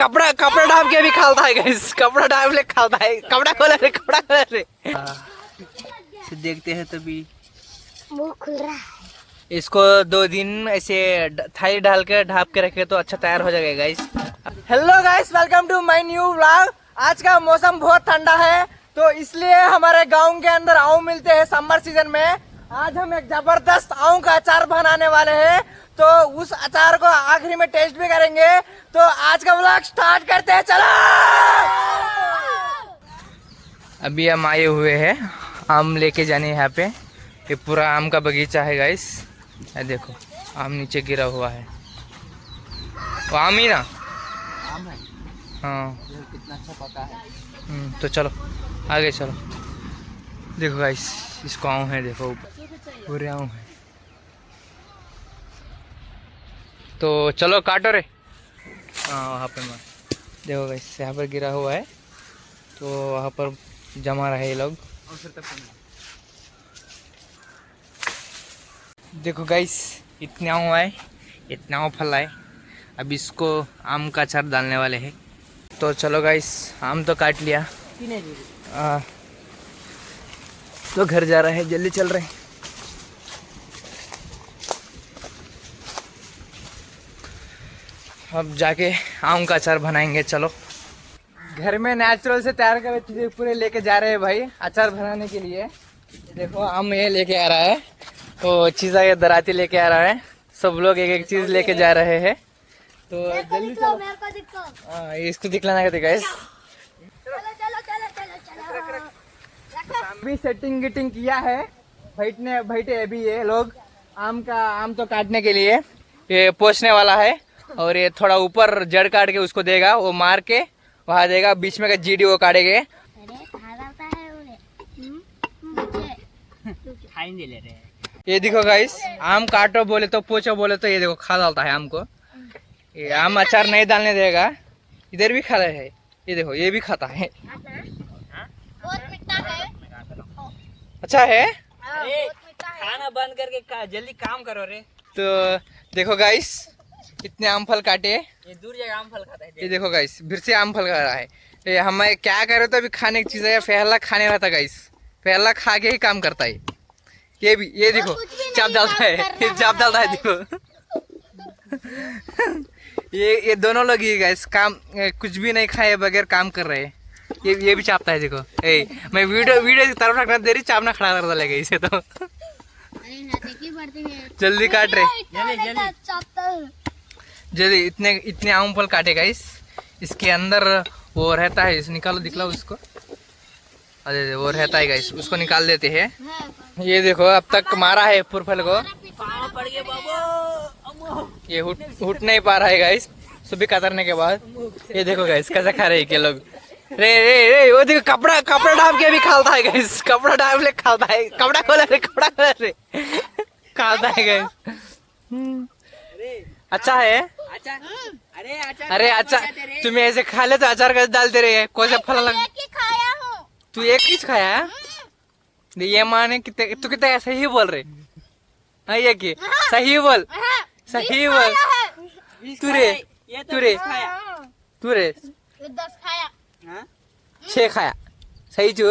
कपड़ा कपड़ा डाल के भी खाता है गाइस, कपड़ा डाल के खाता है। कपड़ा खोला रे, कपड़ा खोला रे। देखते हैं तभी मुंह खुल रहा है। इसको 2 दिन ऐसे थाली डाल के ढाप के रखे तो अच्छा तैयार हो जाएगा guys. Hello guys, welcome to my new vlog. आज का मौसम बहुत ठंडा है तो इसलिए हमारे गांव के अंदर आम मिलते हैं समर सीजन में। आज हम एक जबरदस्त आम का अचार बनाने वाले हैं तो उस अचार को आखिरी में टेस्ट भी करेंगे। तो आज का व्लॉग स्टार्ट करते हैं, चलो। अभी हम आए हुए हैं आम लेके जाने यहाँ पे। ये पूरा आम का बगीचा है गाइस, ये देखो आम नीचे गिरा हुआ है। वो आम ही ना, आम है। हाँ कितना अच्छा पका है। तो चलो आगे चलो। देखो गाइस इसको आम है, देखो पूरे आम है। तो चलो काटो रे। हाँ वहाँ पे मैं देखो गाइस यहाँ पर गिरा हुआ है तो वहाँ पर जमा रहे ये लोग। और फिर तक देखो गाइस इतना आम है, इतना आम फल है। अब इसको आम का अचार डालने वाले हैं। तो चलो गाइस आम तो काट लिया, तो घर जा रहे हैं, जल्दी चल रहे हैं। अब जाके आम का अचार बनाएंगे। चलो घर में नेचुरल से तैयार करे चीजें पूरे लेके जा रहे हैं भाई अचार बनाने के लिए। देखो आम ये लेके आ रहा है, तो चीज़ा ये दराती लेके आ रहा है। सब लोग एक एक चीज लेके जा रहे हैं तो जल्दी चलो। मेरे को दिखो। हाँ इसको दिखलाना कहते गाइस। चलो चलो चलो चलो चलो। अभी सेटिंग गिटिंग किया है, बैठे अभी ये लोग आम तो काटने के लिए ये पोंछने वाला है। और ये थोड़ा ऊपर जड़ काट के उसको देगा, वो मार के वहाँ देगा, बीच में का जीडी वो काटेंगे। अरे कहाँ जाता है मुझे खाई नहीं ले रहे हैं। ये देखो गाइस आम काटो बोले तो पोछो बोले तो ये देखो खा डालता है आम को। ये आम अचार नहीं डालने देगा, इधर भी खा रहे है। ये देखो ये भी खाता है। बहुत मीठा है। अच्छा है। अरे खाना बंद करके जल्दी काम करो रे। तो देखो गाइस इतने आम फल काटे। ये दूर जगह आम फल खाता है। ये देखो गाइस फिर से आम फल खा रहा है। ये हमें क्या करे तो अभी खाने की चीज है, फैला खाने रहता गाइस, फैला खा के ही काम करता है। ये भी ये देखो चाप डालता है, ये चाप डालता है देखो। ये दोनों लोग ही गाइस काम कुछ भी नहीं खाए बगैर काम कर रहे हैं। ये भी चापता है देखो। मैं वीडियो की तरफ रखना दे रही, चापना खड़ा कर डालेगा इसे तो। जल्दी काट रहे, जल्दी इतने आम फल काटे गाइस। इसके अंदर वो रहता है, इस निकालो दिखलाओ उसको। अरे वो रहता है गाइस, उसको निकाल देते हैं। ये देखो अब तक मारा है फुरफल को, ये उठ नहीं पा रहा है गाइस सुबह कतरने के बाद। ये देखो गाइस कैसे खा रहे हैं के लोग। रे रे रे वो देखो कपड़ा डाल के भी खाता है गाइस, कपड़ा डाल के खाता है। कपड़ा खोला रे, कपड़ा खोला रे। खाता है गाइस। अच्छा है। अरे अच्छा तुम्हें ऐसे खा ले तो अचार कैसे डालते रहे, कौन सा फल लग। खाया हूँ। तू एक चीज खाया है? ये माने कितने तू कितना सही बोल रहे। हाँ ये की सही बोल, सही बोल। तू रे 10 खाया। 6 खाया सही चू।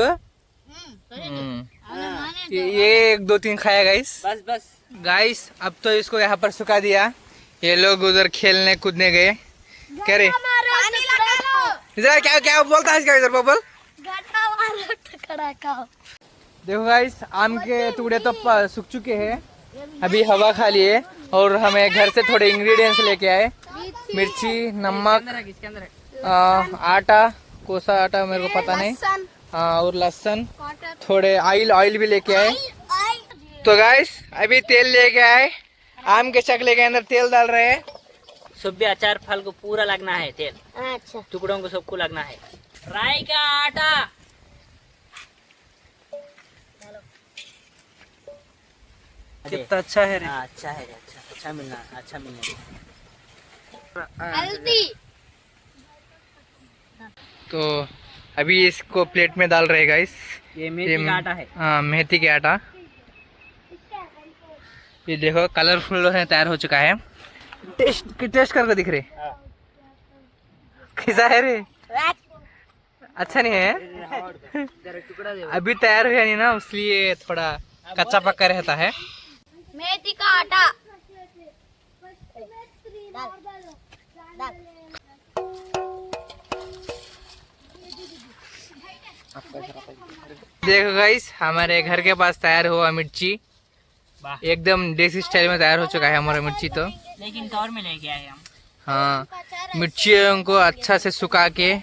ये 1 2 3 खाया गाइस। बस गाइस अब तो इसको यहाँ पर सुखा दिया। ये लोग उधर खेलने कूदने गए। कह रहे इधर क्या क्या बोलता है इसका, इधर बोल। देखो गाइस आम के टुकड़े तो सूख चुके हैं, अभी हवा खा लिए। और हमें घर से थोड़े इंग्रेडिएंट्स लेके आए, मिर्ची, नमक, आटा, कोसा आटा मेरे को पता नहीं, और लहसुन, थोड़े ऑयल भी लेके आए। तो गाइस अभी तेल लेके आए, आम के चकले के अंदर तेल डाल रहे हैं। सुबह अचार फल को पूरा लगना है तेल, अच्छा टुकड़ों को सबको लगना है। राई का आटा कितना अच्छा है रे। अच्छा है, अच्छा मिलना। हल्दी। तो अभी इसको प्लेट में डाल रहे गाइस। ये मेथी का आटा है। हाँ मेथी के आटा। ये देखो कलरफुल है, तैयार हो चुका है। टेस्ट करके दिख रहे। कैसा है रे? अच्छा नहीं है? टुकड़ा दे। अभी तैयार हुआ नहीं ना, इसलिए थोड़ा कच्चा पक्का रहता है। मेथी का आटा डाल। देखो गाइस, हमारे घर के पास तैयार हुआ मिर्ची, वाह। एकदम देसी स्टाइल में तैयार हो चुका है हमारा मिर्ची तो। लेकिन तौर में लेके आए हम। हाँ, मिर्चियों को अच्छा से सुखा के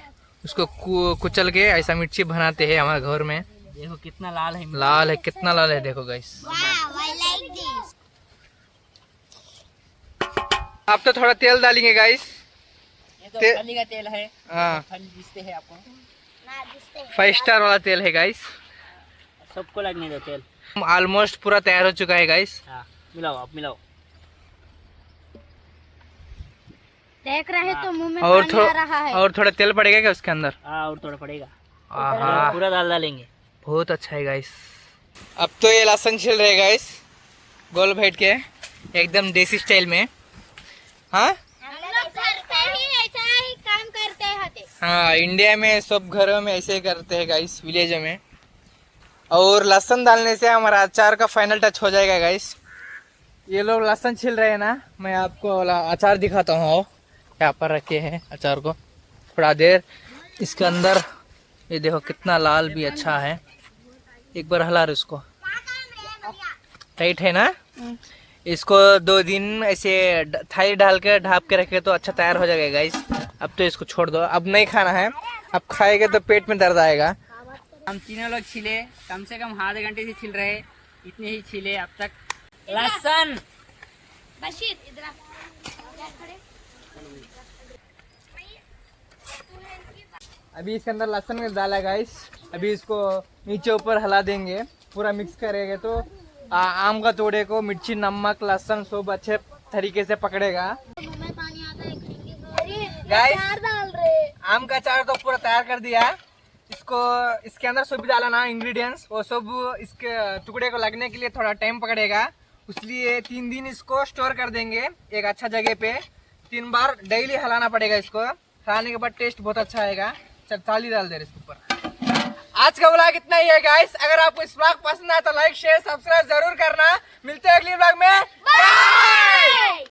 उसको कुचल के ऐसा मिर्ची बनाते हैं हमारे घर में। देखो कितना लाल है। लाल है, कितना लाल है देखो गाइस। I like this. आप तो थोड़ा तेल डालेंगे गाइस। ये तो ते- फली का तेल है। हाँ, फल जिससे है आपको। ना दिसते हैं। 5 स्टार वाला तेल है गाइस। सबको लगने दो तेल। ऑलमोस्ट पूरा तैयार हो चुका है गाइस। हाँ, मिलाओ आप मिलाओ। देख रहे तो मुंह में और पानी आ रहा है। और थोड़ा तेल पड़ेगा क्या उसके अंदर? हाँ, और थोड़ा पड़ेगा। आहा, पूरा दाल डालेंगे। बहुत अच्छा है गाइस। अब तो ये लहसुन छिल रहे गाइस, गोल बैठ के एकदम देसी स्टाइल में। हाँ हम लोग घर पे ही ऐसा ही काम करते हैं। हाँ, इंडिया में सब घरों में ऐसे ही करते हैं गाइस, विलेज में। और लहसुन डालने से हमारा अचार का फाइनल टच हो जाएगा गाइस। ये लोग लहसुन छिल रहे हैं ना, मैं आपको अचार दिखाता हूँ। यहाँ पर रखे हैं अचार को थोड़ा देर इसके अंदर। ये देखो कितना लाल भी अच्छा है। एक बार हला इसको, टाइट है ना। इसको 2 दिन ऐसे थाली डाल के ढाप के रखे तो अच्छा तैयार हो जाएगा गाइस। अब तो इसको छोड़ दो, अब नहीं खाना है। अब खाएंगे तो पेट में दर्द आएगा। हम तीनों लोग छिले, कम से कम आधे घंटे से छिल रहे। इतने ही छिले अब तक। लहसुन बशीर इधर आ। अभी इसके अंदर लहसुन डाला गाइस। अभी इसको नीचे ऊपर हिला देंगे, पूरा मिक्स करेंगे तो आम का तोड़े को मिर्ची नमक लहसुन सब अच्छे तरीके से पकड़ेगा। मुंह में पानी आता है। अरे गाइस, अचार डाल रहे। आम का अचार तो पूरा तैयार कर दिया। इसको इसके अंदर सब डाला ना इंग्रेडिएंट्स, वो सब इसके टुकड़े को लगने के लिए थोड़ा टाइम पकड़ेगा। इसलिए 3 दिन इसको स्टोर कर देंगे एक अच्छा जगह पे। 3 बार डेली हिलाना पड़ेगा इसको। हिलाने के बाद टेस्ट बहुत अच्छा आएगा। चल थाली डाल दे इसके ऊपर। आज का व्लॉग इतना ही है गाइस। अगर आपको इस व्लॉग पसंद आया तो लाइक शेयर सब्सक्राइब जरूर करना। मिलते हैं अगली व्लॉग में। बाय।